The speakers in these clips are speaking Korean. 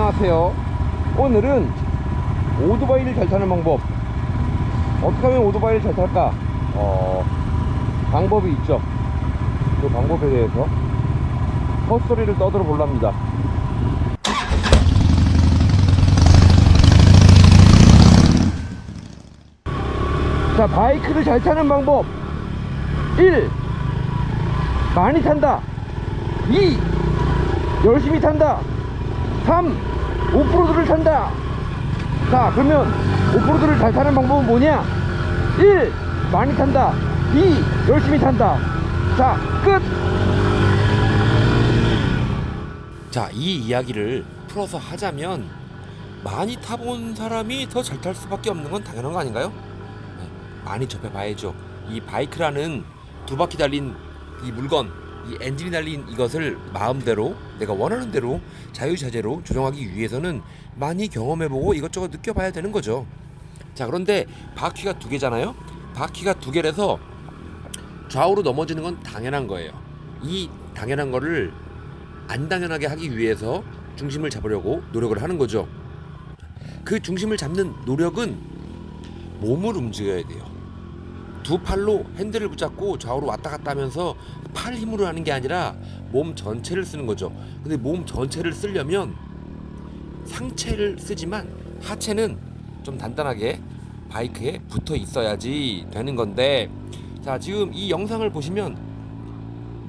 안녕하세요. 오늘은 오토바이를 잘 타는 방법, 어떻게 하면 오토바이를 잘 탈까, 방법이 있죠. 그 방법에 대해서 헛소리를 떠들어 볼랍니다. 자, 바이크를 잘 타는 방법 1. 많이 탄다. 2. 열심히 탄다. 3. 오프로드를 탄다. 자, 그러면 오프로드를 잘 타는 방법은 뭐냐? 1. 많이 탄다. 2. 열심히 탄다. 자, 끝! 자, 이 이야기를 풀어서 하자면 많이 타본 사람이 더 잘 탈 수밖에 없는 건 당연한 거 아닌가요? 네, 많이 접해봐야죠. 이 바이크라는 두 바퀴 달린 이 물건, 이 엔진이 달린 이것을 마음대로 내가 원하는 대로 자유자재로 조정하기 위해서는 많이 경험해보고 이것저것 느껴봐야 되는 거죠. 자, 그런데 바퀴가 두 개잖아요. 바퀴가 두 개라서 좌우로 넘어지는 건 당연한 거예요. 이 당연한 거를 안 당연하게 하기 위해서 중심을 잡으려고 노력을 하는 거죠. 그 중심을 잡는 노력은 몸을 움직여야 돼요. 두 팔로 핸들을 붙잡고 좌우로 왔다 갔다 하면서 팔 힘으로 하는 게 아니라 몸 전체를 쓰는 거죠. 근데 몸 전체를 쓰려면 상체를 쓰지만 하체는 좀 단단하게 바이크에 붙어 있어야지 되는 건데, 자, 지금 이 영상을 보시면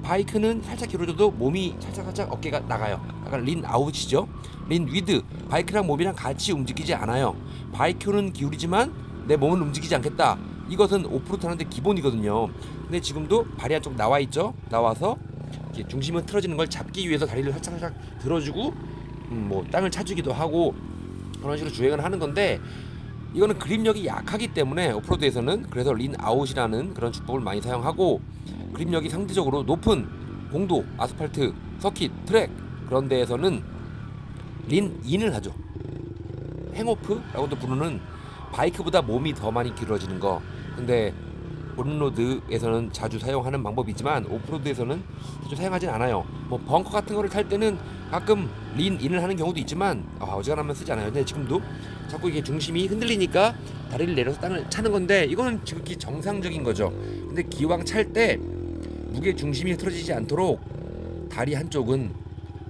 바이크는 살짝 기울어져도 몸이 살짝 어깨가 나가요. 약간 린 아웃이죠. 린 위드. 바이크랑 몸이랑 같이 움직이지 않아요. 바이크는 기울이지만 내 몸은 움직이지 않겠다. 이것은 오프로드 하는데 기본이거든요. 근데 지금도 발이 한쪽 나와 있죠. 나와서 이렇게 중심을 틀어지는 걸 잡기 위해서 다리를 살짝 들어주고 뭐 땅을 차주기도 하고 그런 식으로 주행을 하는 건데, 이거는 그립력이 약하기 때문에 오프로드에서는 그래서 린 아웃이라는 그런 주법을 많이 사용하고, 그립력이 상대적으로 높은 공도, 아스팔트, 서킷, 트랙 그런 데에서는 린 인을 하죠. 행오프라고도 부르는 바이크보다 몸이 더 많이 길어지는 거. 근데 온로드에서는 자주 사용하는 방법이지만 오프로드에서는 자주 사용하진 않아요. 뭐 벙커 같은 거를 탈 때는 가끔 린 인을 하는 경우도 있지만 어지간하면 쓰지 않아요. 근데 지금도 자꾸 이게 중심이 흔들리니까 다리를 내려서 땅을 차는 건데, 이거는 지극히 정상적인 거죠. 근데 기왕 찰 때 무게 중심이 흐트러지지 않도록 다리 한쪽은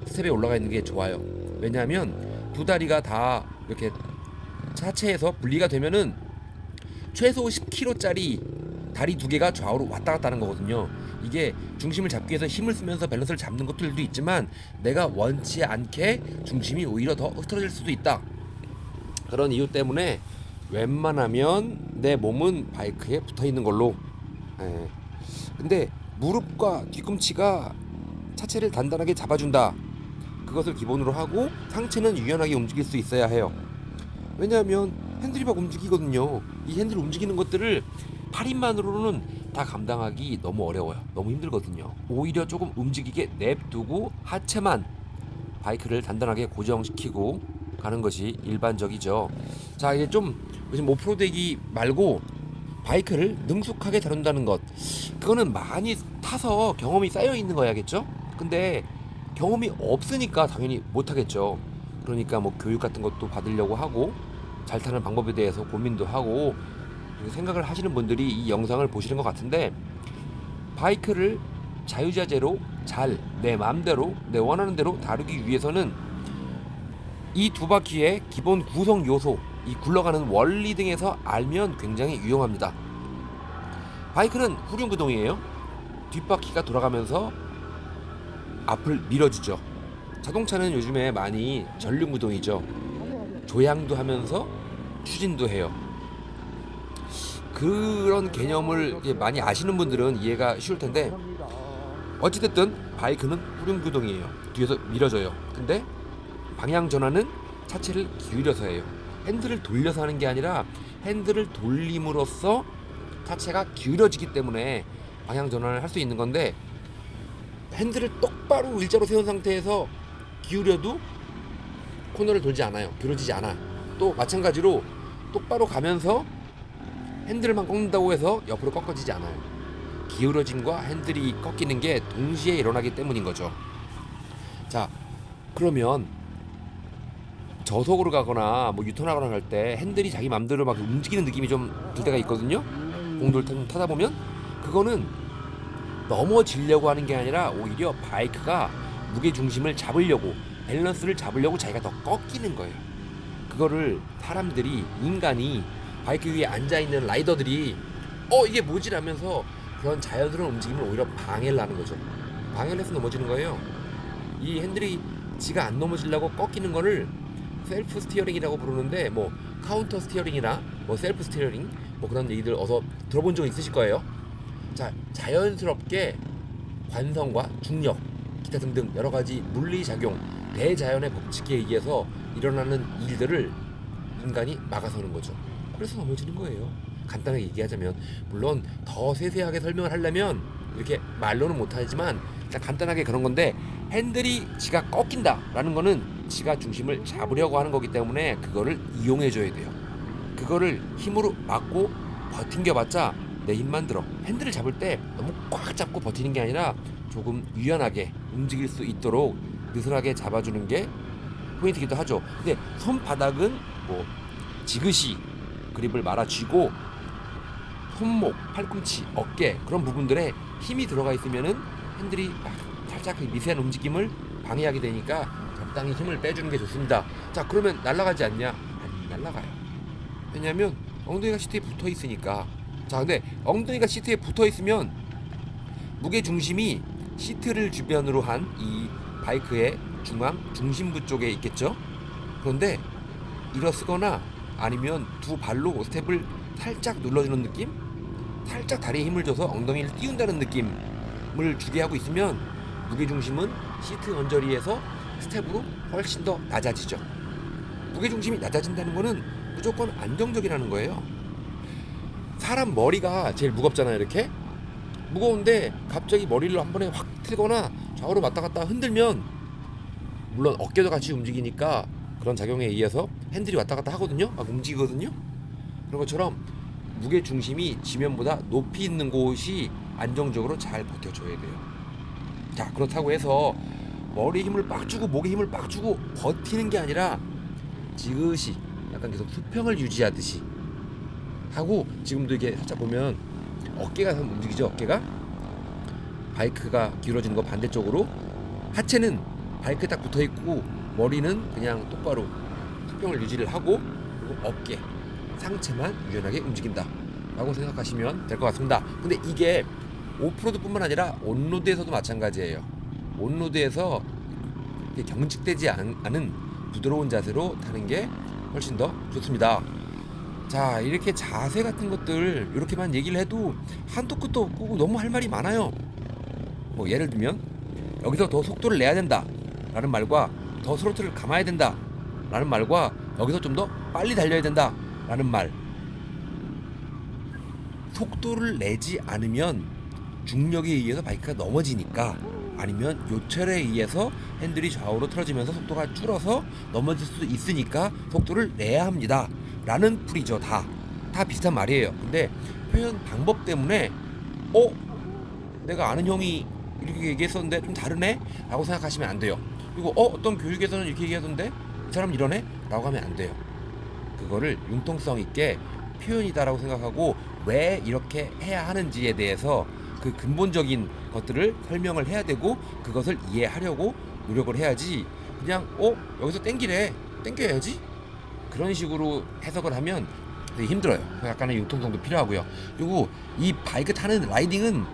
스텝에 올라가 있는 게 좋아요. 왜냐하면 두 다리가 다 이렇게 하체에서 분리가 되면은 최소 10kg짜리 다리 두 개가 좌우로 왔다 갔다 하는 거거든요. 이게 중심을 잡기 위해서 힘을 쓰면서 밸런스를 잡는 것들도 있지만 내가 원치 않게 중심이 오히려 더 흐트러질 수도 있다. 그런 이유 때문에 웬만하면 내 몸은 바이크에 붙어 있는 걸로. 근데 무릎과 뒤꿈치가 차체를 단단하게 잡아준다. 그것을 기본으로 하고 상체는 유연하게 움직일 수 있어야 해요. 왜냐하면 핸들이 막 움직이거든요. 이 핸들 움직이는 것들을 팔힘만으로는 다 감당하기 너무 어려워요. 너무 힘들거든요. 오히려 조금 움직이게 냅두고 하체만 바이크를 단단하게 고정시키고 가는 것이 일반적이죠. 자, 이제 좀 요즘 오프로드 얘기 말고 바이크를 능숙하게 다룬다는 것, 그거는 많이 타서 경험이 쌓여 있는 거야겠죠. 근데 경험이 없으니까 당연히 못하겠죠. 그러니까 뭐 교육 같은 것도 받으려고 하고 잘 타는 방법에 대해서 고민도 하고 생각을 하시는 분들이 이 영상을 보시는 것 같은데, 바이크를 자유자재로 잘 내 마음대로 내 원하는 대로 다루기 위해서는 이 두 바퀴의 기본 구성 요소, 이 굴러가는 원리 등에서 알면 굉장히 유용합니다. 바이크는 후륜구동이에요. 뒷바퀴가 돌아가면서 앞을 밀어주죠. 자동차는 요즘에 많이 전륜구동이죠. 조향도 하면서 추진도 해요. 그런 개념을 많이 아시는 분들은 이해가 쉬울 텐데, 어찌됐든 바이크는 후륜구동이에요. 뒤에서 밀어줘요. 근데 방향 전환은 차체를 기울여서 해요. 핸들을 돌려서 하는 게 아니라 핸들을 돌림으로써 차체가 기울어지기 때문에 방향 전환을 할 수 있는 건데, 핸들을 똑바로 일자로 세운 상태에서 기울여도 코너를 돌지 않아요. 기울어지지 않아. 또 마찬가지로 똑바로 가면서 핸들만 꺾는다고 해서 옆으로 꺾어지지 않아요. 기울어짐과 핸들이 꺾이는 게 동시에 일어나기 때문인 거죠. 자, 그러면 저속으로 가거나 뭐 유턴하거나 할 때 핸들이 자기 맘대로 막 움직이는 느낌이 좀 들 때가 있거든요. 공도를 타다 보면 그거는 넘어지려고 하는 게 아니라 오히려 바이크가 무게 중심을 잡으려고, 밸런스를 잡으려고 자기가 더 꺾이는 거예요. 그거를 사람들이, 인간이, 바이크 위에 앉아있는 라이더들이 이게 뭐지라면서 그런 자연스러운 움직임을 오히려 방해를 하는 거죠. 방해를 해서 넘어지는 거예요. 이 핸들이 지가 안 넘어지려고 꺾이는 거를 셀프 스티어링이라고 부르는데, 뭐 카운터 스티어링이나 뭐 셀프 스티어링 뭐 그런 얘기들 어서 들어본 적 있으실 거예요. 자, 자연스럽게 관성과 중력, 기타 등등 여러 가지 물리작용, 대자연의 법칙에 의해서 일어나는 일들을 인간이 막아서는 거죠. 그래서 넘어지는 거예요. 간단하게 얘기하자면, 물론 더 세세하게 설명을 하려면 이렇게 말로는 못하지만 그냥 간단하게 그런 건데, 핸들이 지가 꺾인다라는 거는 지가 중심을 잡으려고 하는 거기 때문에 그거를 이용해 줘야 돼요. 그거를 힘으로 막고 버팅겨봤자 내 힘만 들어. 핸들을 잡을 때 너무 꽉 잡고 버티는 게 아니라 조금 유연하게 움직일 수 있도록 느슨하게 잡아주는 게 포인트이기도 하죠. 근데 손바닥은 뭐 지그시 그립을 말아쥐고 손목, 팔꿈치, 어깨 그런 부분들에 힘이 들어가 있으면은 핸들이 살짝 그 미세한 움직임을 방해하게 되니까 적당히 힘을 빼주는 게 좋습니다. 자, 그러면 날아가지 않냐? 안 날아가요. 왜냐하면 엉덩이가 시트에 붙어 있으니까. 자, 근데 엉덩이가 시트에 붙어 있으면 무게 중심이 시트를 주변으로 한 이 바이크의 중앙 중심부 쪽에 있겠죠. 그런데 일어서거나 아니면 두 발로 스텝을 살짝 눌러주는 느낌, 살짝 다리에 힘을 줘서 엉덩이를 띄운다는 느낌을 주게 하고 있으면 무게 중심은 시트 언저리에서 스텝으로 훨씬 더 낮아지죠. 무게 중심이 낮아진다는 거는 무조건 안정적이라는 거예요. 사람 머리가 제일 무겁잖아요. 이렇게 무거운데 갑자기 머리를 한 번에 확 틀거나 좌우로 왔다 갔다 흔들면, 물론 어깨도 같이 움직이니까 그런 작용에 의해서 핸들이 왔다 갔다 하거든요. 막 움직이거든요. 그런 것처럼 무게 중심이 지면보다 높이 있는 곳이 안정적으로 잘 버텨줘야 돼요. 자, 그렇다고 해서 머리에 힘을 빡 주고 목에 힘을 빡 주고 버티는 게 아니라 지그시 약간 계속 수평을 유지하듯이 하고, 지금도 이게 살짝 보면 어깨가 움직이죠. 어깨가 바이크가 기울어지는 거 반대쪽으로, 하체는 바이크에 딱 붙어 있고 머리는 그냥 똑바로 수평을 유지를 하고, 그리고 어깨, 상체만 유연하게 움직인다 라고 생각하시면 될 것 같습니다. 근데 이게 오프로드 뿐만 아니라 온로드에서도 마찬가지예요. 온로드에서 경직되지 않은 부드러운 자세로 타는 게 훨씬 더 좋습니다. 자, 이렇게 자세 같은 것들 이렇게만 얘기를 해도 한도 끝도 없고 너무 할 말이 많아요. 뭐 예를 들면 여기서 더 속도를 내야 된다 라는 말과 더 스로틀을 감아야 된다 라는 말과 여기서 좀 더 빨리 달려야 된다 라는 말, 속도를 내지 않으면 중력에 의해서 바이크가 넘어지니까, 아니면 요철에 의해서 핸들이 좌우로 틀어지면서 속도가 줄어서 넘어질 수도 있으니까 속도를 내야 합니다 라는 풀이죠. 다 비슷한 말이에요. 근데 표현 방법 때문에 내가 아는 형이 이렇게 얘기했었는데 좀 다르네? 라고 생각하시면 안 돼요. 그리고 어떤 교육에서는 이렇게 얘기하던데 이 사람 이러네? 라고 하면 안 돼요. 그거를 융통성 있게 표현이다라고 생각하고 왜 이렇게 해야 하는지에 대해서 그 근본적인 것들을 설명을 해야 되고, 그것을 이해하려고 노력을 해야지, 그냥 여기서 땡겨야지 그런 식으로 해석을 하면 되게 힘들어요. 약간의 융통성도 필요하고요. 그리고 이 바이크 타는 라이딩은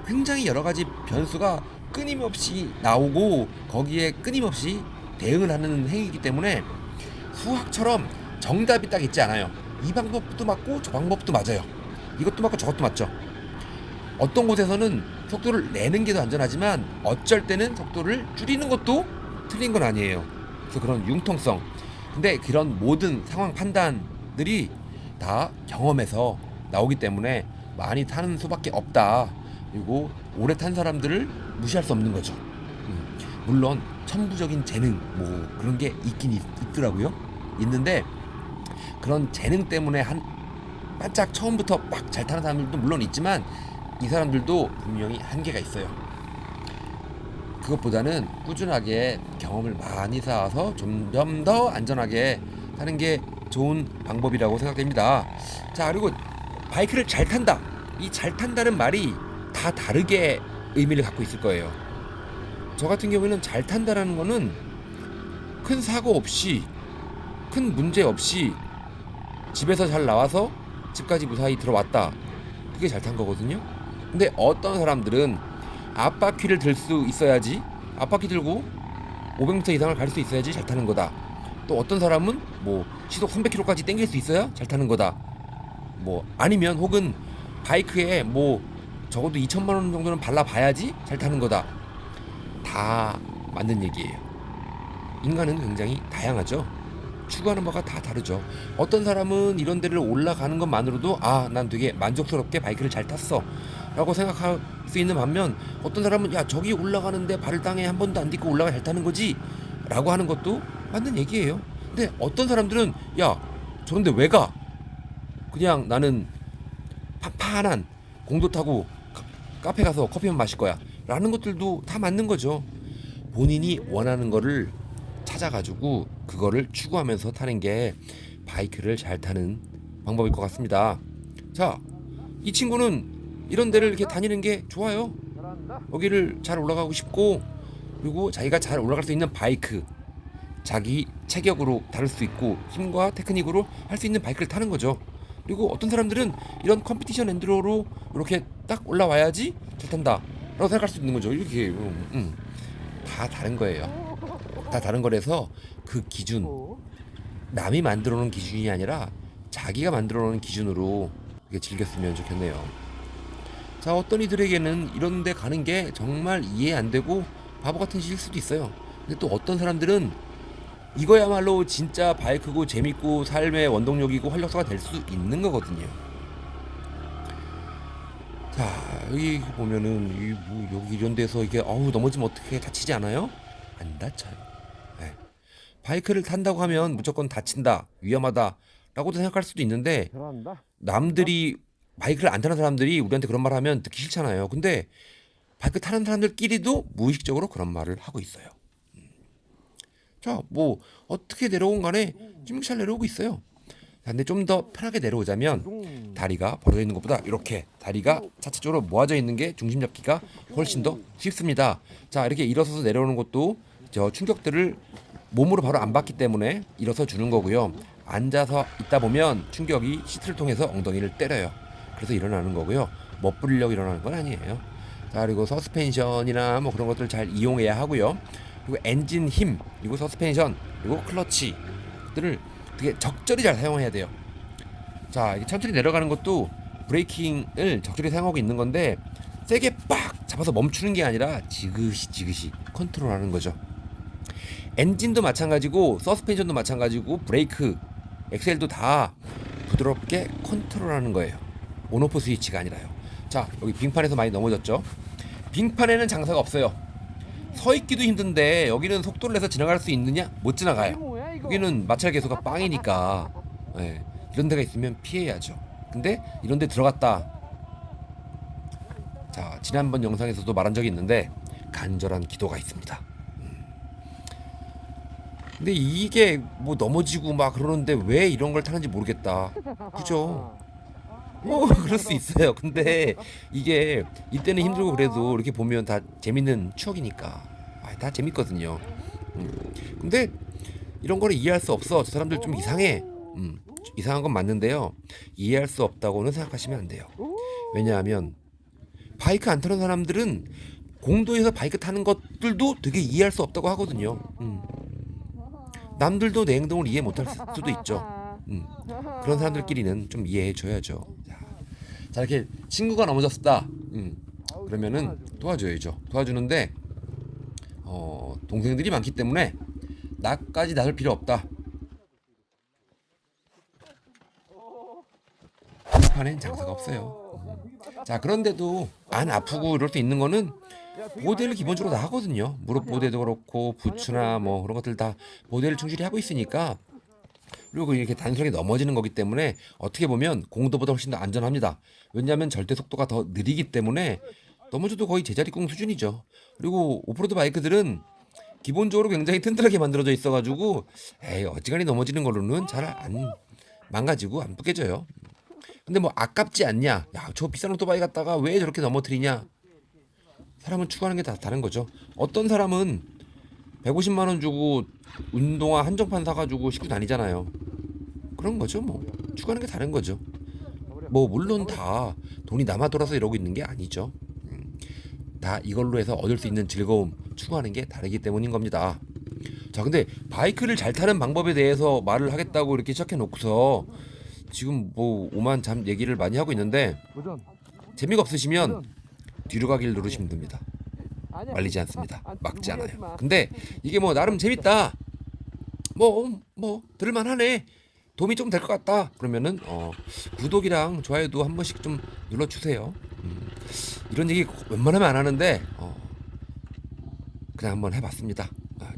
굉장히 여러 가지 변수가 끊임없이 나오고 거기에 끊임없이 대응을 하는 행위이기 때문에 수학처럼 정답이 딱 있지 않아요. 이 방법도 맞고 저 방법도 맞아요. 이것도 맞고 저것도 맞죠. 어떤 곳에서는 속도를 내는 게 더 안전하지만 어쩔 때는 속도를 줄이는 것도 틀린 건 아니에요. 그래서 그런 융통성, 근데 그런 모든 상황 판단들이 다 경험에서 나오기 때문에 많이 타는 수밖에 없다. 그리고 오래 탄 사람들을 무시할 수 없는 거죠. 물론 천부적인 재능 뭐 그런 게 있긴 있더라고요. 있는데 그런 재능 때문에 한 반짝 처음부터 막 잘 타는 사람들도 물론 있지만 이 사람들도 분명히 한계가 있어요. 그것보다는 꾸준하게 경험을 많이 쌓아서 점점 더 안전하게 타는 게 좋은 방법이라고 생각됩니다. 자, 그리고 바이크를 잘 탄다. 이 잘 탄다는 말이 다 다르게 의미를 갖고 있을 거예요. 저 같은 경우에는 잘 탄다라는 거는 큰 사고 없이, 큰 문제 없이 집에서 잘 나와서 집까지 무사히 들어왔다. 그게 잘 탄 거거든요. 근데 어떤 사람들은 앞바퀴를 들 수 있어야지, 앞바퀴 들고 500m 이상을 갈 수 있어야지 잘 타는 거다. 또 어떤 사람은 뭐 시속 300km까지 땡길 수 있어야 잘 타는 거다. 뭐 아니면 혹은 바이크에 뭐 적어도 2천만 원 정도는 발라봐야지 잘 타는 거다. 다 맞는 얘기예요. 인간은 굉장히 다양하죠. 추구하는 바가 다 다르죠. 어떤 사람은 이런 데를 올라가는 것만으로도 난 되게 만족스럽게 바이크를 잘 탔어 라고 생각할 수 있는 반면, 어떤 사람은 야, 저기 올라가는데 발을 땅에 한 번도 안 딛고 올라가 잘 타는 거지 라고 하는 것도 맞는 얘기예요. 근데 어떤 사람들은 야, 저런데 왜 가? 그냥 나는 판판한 공도 타고 카페 가서 커피만 마실 거야 라는 것들도 다 맞는 거죠. 본인이 원하는 거를 찾아가지고 그거를 추구하면서 타는 게 바이크를 잘 타는 방법일 것 같습니다. 자, 이 친구는 이런 데를 이렇게 다니는 게 좋아요. 여기를 잘 올라가고 싶고, 그리고 자기가 잘 올라갈 수 있는 바이크, 자기 체격으로 다룰 수 있고 힘과 테크닉으로 할 수 있는 바이크를 타는 거죠. 그리고 어떤 사람들은 이런 컴피티션 엔드로로 이렇게 딱 올라와야지 잘 탄다 라고 생각할 수 있는 거죠. 이렇게 다 다른 거예요. 다 다른 거라서 그 기준, 남이 만들어 놓은 기준이 아니라 자기가 만들어 놓은 기준으로 이렇게 즐겼으면 좋겠네요. 자, 어떤 이들에게는 이런 데 가는 게 정말 이해 안 되고 바보 같은 짓일 수도 있어요. 근데 또 어떤 사람들은 이거야말로 진짜 바이크고 재밌고 삶의 원동력이고 활력소가 될 수 있는 거거든요. 자, 여기 보면은 여기 이런 데서 이게 넘어지면 어떻게 다치지 않아요? 안 다쳐요. 네. 바이크를 탄다고 하면 무조건 다친다, 위험하다 라고도 생각할 수도 있는데, 남들이 바이크를 안 타는 사람들이 우리한테 그런 말 하면 듣기 싫잖아요. 근데 바이크 타는 사람들끼리도 무의식적으로 그런 말을 하고 있어요. 자, 뭐 어떻게 내려온 간에 좀 잘 내려오고 있어요. 근데 좀 더 편하게 내려오자면 다리가 벌어져 있는 것보다 이렇게 다리가 차체적으로 모아져 있는 게 중심 잡기가 훨씬 더 쉽습니다. 자, 이렇게 일어서서 내려오는 것도 저 충격들을 몸으로 바로 안 받기 때문에 일어서 주는 거고요. 앉아서 있다 보면 충격이 시트를 통해서 엉덩이를 때려요. 그래서 일어나는 거고요. 멋부리려고 일어나는 건 아니에요. 자, 그리고 서스펜션이나 뭐 그런 것들을 잘 이용해야 하고요. 그리고 엔진 힘, 그리고 서스펜션, 그리고 클러치들을 되게 적절히 잘 사용해야 돼요. 자, 이게 천천히 내려가는 것도 브레이킹을 적절히 사용하고 있는 건데, 세게 빡 잡아서 멈추는 게 아니라 지그시 컨트롤하는 거죠. 엔진도 마찬가지고 서스펜션도 마찬가지고 브레이크, 엑셀도 다 부드럽게 컨트롤하는 거예요. 온오프 스위치가 아니라요. 자, 여기 빙판에서 많이 넘어졌죠. 빙판에는 장사가 없어요. 서 있기도 힘든데 여기는 속도를 내서 지나갈 수 있느냐? 못 지나가요. 여기는 마찰 계수가 빵이니까. 네, 이런 데가 있으면 피해야죠. 근데 이런 데 들어갔다. 자, 지난번 영상에서도 말한 적이 있는데 간절한 기도가 있습니다. 근데 이게 뭐 넘어지고 막 그러는데 왜 이런 걸 타는지 모르겠다. 그죠? 그럴 수 있어요. 근데 이게 이때는 힘들고 그래도 이렇게 보면 다 재밌는 추억이니까 다 재밌거든요. 근데 이런 거를 이해할 수 없어, 저 사람들 좀 이상해, 이상한 건 맞는데요, 이해할 수 없다고는 생각하시면 안 돼요. 왜냐하면 바이크 안 타는 사람들은 공도에서 바이크 타는 것들도 되게 이해할 수 없다고 하거든요. 남들도 내 행동을 이해 못할 수도 있죠. 그런 사람들끼리는 좀 이해해 줘야죠. 자, 이렇게 친구가 넘어졌다. 그러면은 도와줘야죠. 도와주는데 동생들이 많기 때문에 나까지 나설 필요 없다. 판엔 장사가 없어요. 자, 그런데도 안 아프고 이럴 수 있는 거는 보호대를 기본적으로 다 하거든요. 무릎 보호대도 그렇고 부츠나 뭐 그런 것들 다 보호대를 충실히 하고 있으니까. 그리고 이렇게 단순하게 넘어지는 거기 때문에 어떻게 보면 공도보다 훨씬 더 안전합니다. 왜냐하면 절대 속도가 더 느리기 때문에 넘어져도 거의 제자리꿍 수준이죠. 그리고 오프로드 바이크들은 기본적으로 굉장히 튼튼하게 만들어져 있어가지고 에이 어지간히 넘어지는 걸로는 잘 안 망가지고 안 부깨져요. 근데 뭐 아깝지 않냐? 야, 저 비싼 오토바이 갖다가 왜 저렇게 넘어뜨리냐? 사람은 추구하는 게 다 다른 거죠. 어떤 사람은 150만 원 주고 운동화 한정판 사가지고 신고 다니잖아요. 그런 거죠. 뭐 추구하는 게 다른 거죠. 뭐 물론 다 돈이 남아 돌아서 이러고 있는 게 아니죠. 다 이걸로 해서 얻을 수 있는 즐거움 추구하는 게 다르기 때문인 겁니다. 자, 근데 바이크를 잘 타는 방법에 대해서 말을 하겠다고 이렇게 시작해 놓고서 지금 뭐 오만 잠 얘기를 많이 하고 있는데 재미가 없으시면 뒤로 가기를 누르시면 됩니다. 말리지 않습니다. 막지 않아요. 근데 이게 뭐 나름 재밌다. 뭐 들을만하네. 도움이 좀 될 것 같다. 그러면은 구독이랑 좋아요도 한 번씩 좀 눌러주세요. 이런 얘기 웬만하면 안 하는데 그냥 한번 해봤습니다.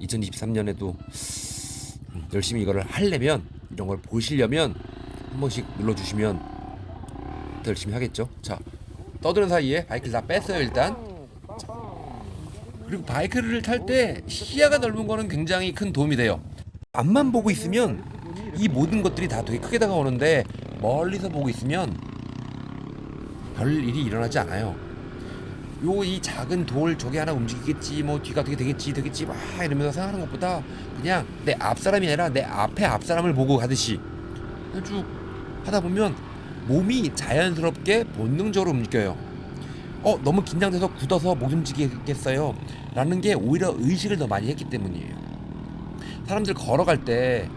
2023년에도 열심히 이거를 하려면 이런 걸 보시려면 한 번씩 눌러주시면 더 열심히 하겠죠. 자, 떠드는 사이에 바이크를 다 뺐어요 일단. 자, 그리고 바이크를 탈 때 시야가 넓은 거는 굉장히 큰 도움이 돼요. 앞만 보고 있으면 이 모든 것들이 다 되게 크게 다가오는데 멀리서 보고 있으면 별 일이 일어나지 않아요. 이 작은 돌 저게 하나 움직이겠지, 뭐 뒤가 어떻게 되겠지 막 이러면서 생각하는 것보다 그냥 내 앞사람이 아니라 내 앞에 앞사람을 보고 가듯이 쭉 하다 보면 몸이 자연스럽게 본능적으로 움직여요. 너무 긴장돼서 굳어서 못 움직이겠어요 라는 게 오히려 의식을 더 많이 했기 때문이에요. 사람들 걸어갈 때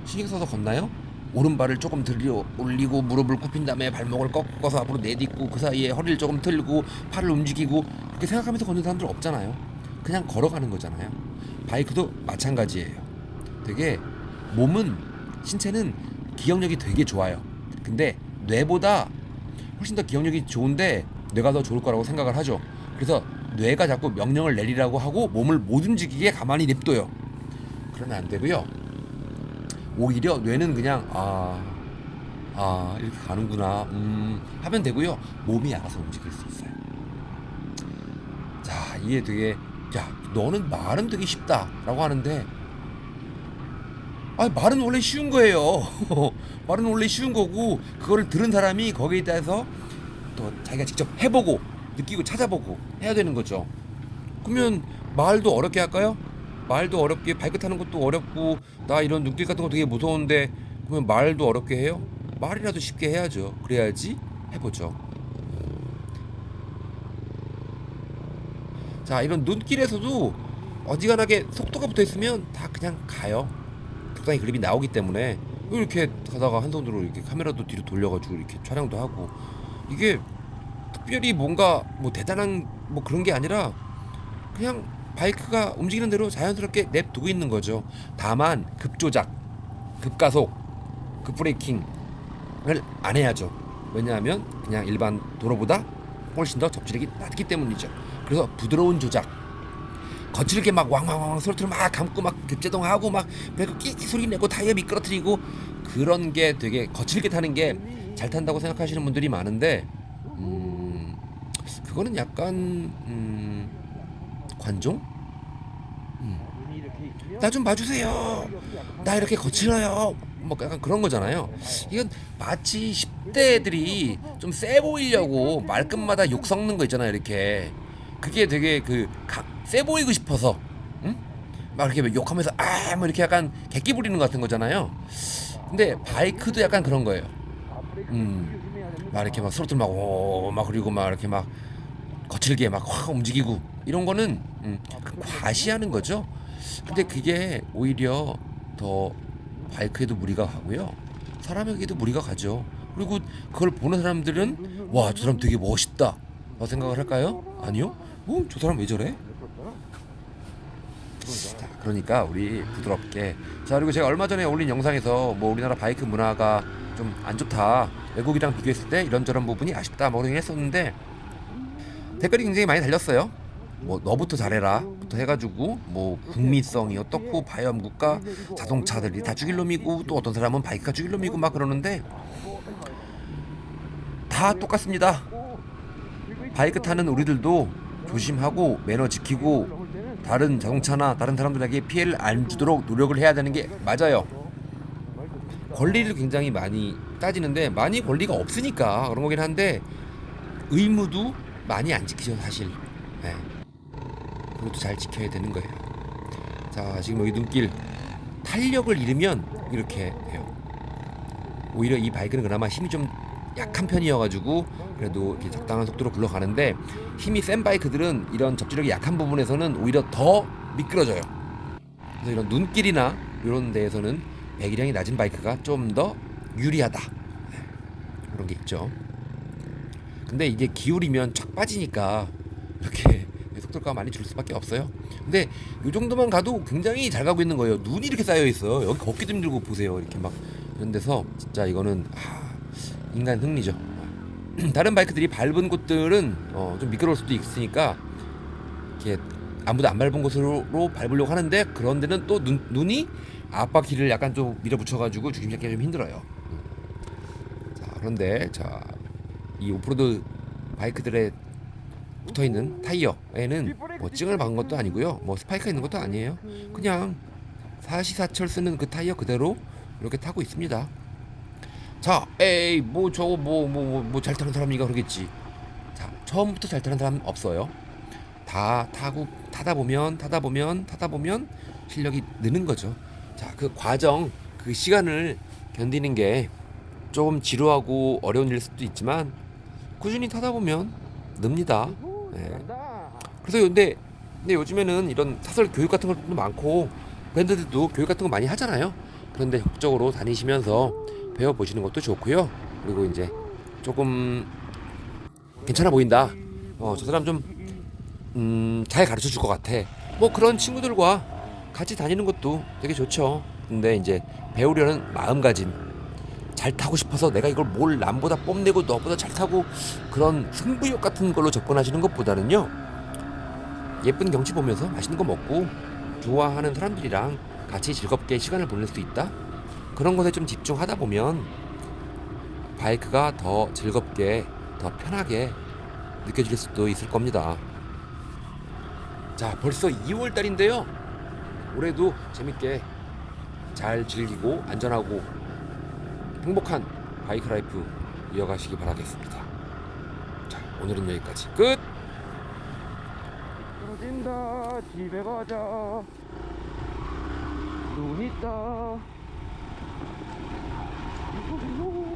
신경 써서 걷나요? 오른발을 조금 들려 올리고 무릎을 굽힌 다음에 발목을 꺾어서 앞으로 내딛고 그 사이에 허리를 조금 틀고 팔을 움직이고 그렇게 생각하면서 걷는 사람들 없잖아요. 그냥 걸어가는 거잖아요. 바이크도 마찬가지예요. 되게 신체는 기억력이 되게 좋아요. 근데 뇌보다 훨씬 더 기억력이 좋은데 뇌가 더 좋을 거라고 생각을 하죠. 그래서 뇌가 자꾸 명령을 내리라고 하고 몸을 못 움직이게 가만히 냅둬요. 그러면 안 되고요. 오히려 뇌는 그냥 이렇게 가는구나 하면 되고요. 몸이 알아서 움직일 수 있어요. 자, 이게 되게 너는 말은 되게 쉽다라고 하는데 말은 원래 쉬운 거예요. 말은 원래 쉬운 거고 그거를 들은 사람이 거기에 대해서 또 자기가 직접 해보고 느끼고 찾아보고 해야 되는 거죠. 그러면 말도 어렵게 할까요? 말도 어렵게, 바이크 타는 것도 어렵고 나 이런 눈길 같은 거 되게 무서운데 그러면 말도 어렵게 해요? 말이라도 쉽게 해야죠. 그래야지 해보죠. 자, 이런 눈길에서도 어지간하게 속도가 붙어있으면 다 그냥 가요. 적당히 그립이 나오기 때문에 이렇게 가다가 한 손으로 이렇게 카메라도 뒤로 돌려가지고 이렇게 촬영도 하고 이게 특별히 뭔가 뭐 대단한 뭐 그런 게 아니라 그냥 바이크가 움직이는 대로 자연스럽게 냅두고 있는 거죠. 다만 급조작, 급가속, 급브레이킹을 안 해야죠. 왜냐하면 그냥 일반 도로보다 훨씬 더 접지력이 낮기 때문이죠. 그래서 부드러운 조작, 거칠게 막 왕왕왕 소리를 막 감고 막 급제동하고 막 브레이크 끽 소리 내고 타이어 미끄러뜨리고 그런 게 되게 거칠게 타는 게 잘 탄다고 생각하시는 분들이 많은데 그거는 약간 관종? 나 좀 봐주세요. 나 이렇게 거칠어요. 뭐 약간 그런 거잖아요. 이건 마치 10대 애들이 좀 세 보이려고 말끝마다 욕 섞는 거 있잖아요. 이렇게 그게 되게 세 보이고 싶어서 막 이렇게 욕하면서 뭐 이렇게 약간 객기 부리는 것 같은 거잖아요. 근데 바이크도 약간 그런 거예요. 막 이렇게 막 스로틀 막 그리고 막 이렇게 막 거칠게 막 확 움직이고 이런 거는 과시하는 거죠. 근데 그게 오히려 더 바이크에도 무리가 가고요. 사람에게도 무리가 가죠. 그리고 그걸 보는 사람들은 와, 저 사람 되게 멋있다 라고 생각을 할까요? 아니요? 저 사람 왜 저래? 자, 그러니까 우리 부드럽게. 자, 그리고 제가 얼마 전에 올린 영상에서 뭐 우리나라 바이크 문화가 좀 안 좋다, 외국이랑 비교했을 때 이런저런 부분이 아쉽다 뭐 그러긴 했었는데 댓글이 굉장히 많이 달렸어요. 뭐 너부터 잘해라 부터 해가지고 뭐 국민성이 어떻고 바이옴 국가 자동차들이 다 죽일 놈이고 또 어떤 사람은 바이크가 죽일 놈이고 막 그러는데 다 똑같습니다. 바이크 타는 우리들도 조심하고 매너 지키고 다른 자동차나 다른 사람들에게 피해를 안 주도록 노력을 해야 되는 게 맞아요. 권리를 굉장히 많이 따지는데 많이 권리가 없으니까 그런 거긴 한데 의무도 많이 안 지키죠 사실. 네. 그것도 잘 지켜야 되는 거예요. 자, 지금 여기 눈길 탄력을 잃으면 이렇게 돼요. 오히려 이 바이크는 그나마 힘이 좀 약한 편이어가지고 그래도 이렇게 적당한 속도로 굴러가는데 힘이 센 바이크들은 이런 접지력이 약한 부분에서는 오히려 더 미끄러져요. 그래서 이런 눈길이나 이런 데에서는 배기량이 낮은 바이크가 좀 더 유리하다. 그런 게 있죠. 근데 이게 기울이면 쫙 빠지니까 이렇게 속도가 많이 줄 수밖에 없어요. 근데 이 정도만 가도 굉장히 잘 가고 있는 거예요. 눈이 이렇게 쌓여 있어. 여기 걷기도 힘들고 보세요. 이렇게 막 이런 데서 진짜 이거는 인간 승리죠. 다른 바이크들이 밟은 곳들은 좀 미끄러울 수도 있으니까 이렇게 아무도 안 밟은 곳으로 밟으려고 하는데 그런 데는 또 눈이 앞바퀴를 약간 좀 밀어붙여가지고 중심 잡기가 좀 힘들어요. 자, 그런데 이 오프로드 바이크들의 붙어있는 타이어에는 뭐 찡을 박은 것도 아니고요, 뭐 스파이크가 있는 것도 아니에요. 그냥 사시사철 쓰는 그 타이어 그대로 이렇게 타고 있습니다. 자, 에이 뭐 저거 뭐 잘 타는 사람이가 그러겠지. 자, 처음부터 잘 타는 사람은 없어요. 다 타다 보면 실력이 느는 거죠. 자, 그 과정, 그 시간을 견디는 게 조금 지루하고 어려운 일 수도 있지만 꾸준히 타다 보면 늡니다. 네. 그래서 근데 요즘에는 이런 사설 교육 같은 것도 많고 브랜드들도 교육 같은 거 많이 하잖아요. 그런데 적극적으로 다니시면서 배워보시는 것도 좋고요. 그리고 이제 조금 괜찮아 보인다. 저 사람 좀 잘 가르쳐 줄 것 같아. 뭐 그런 친구들과 같이 다니는 것도 되게 좋죠. 근데 이제 배우려는 마음가짐, 잘 타고 싶어서 내가 이걸 뭘 남보다 뽐내고 너보다 잘 타고 그런 승부욕 같은 걸로 접근하시는 것보다는요, 예쁜 경치 보면서 맛있는 거 먹고 좋아하는 사람들이랑 같이 즐겁게 시간을 보낼 수 있다, 그런 것에 좀 집중하다 보면 바이크가 더 즐겁게 더 편하게 느껴질 수도 있을 겁니다. 자, 벌써 2월달인데요 올해도 재밌게 잘 즐기고 안전하고 행복한 바이크 라이프 이어가시기 바라겠습니다. 자, 오늘은 여기까지 끝. 떨어진다, 집에 가자. 눈 있다. 이거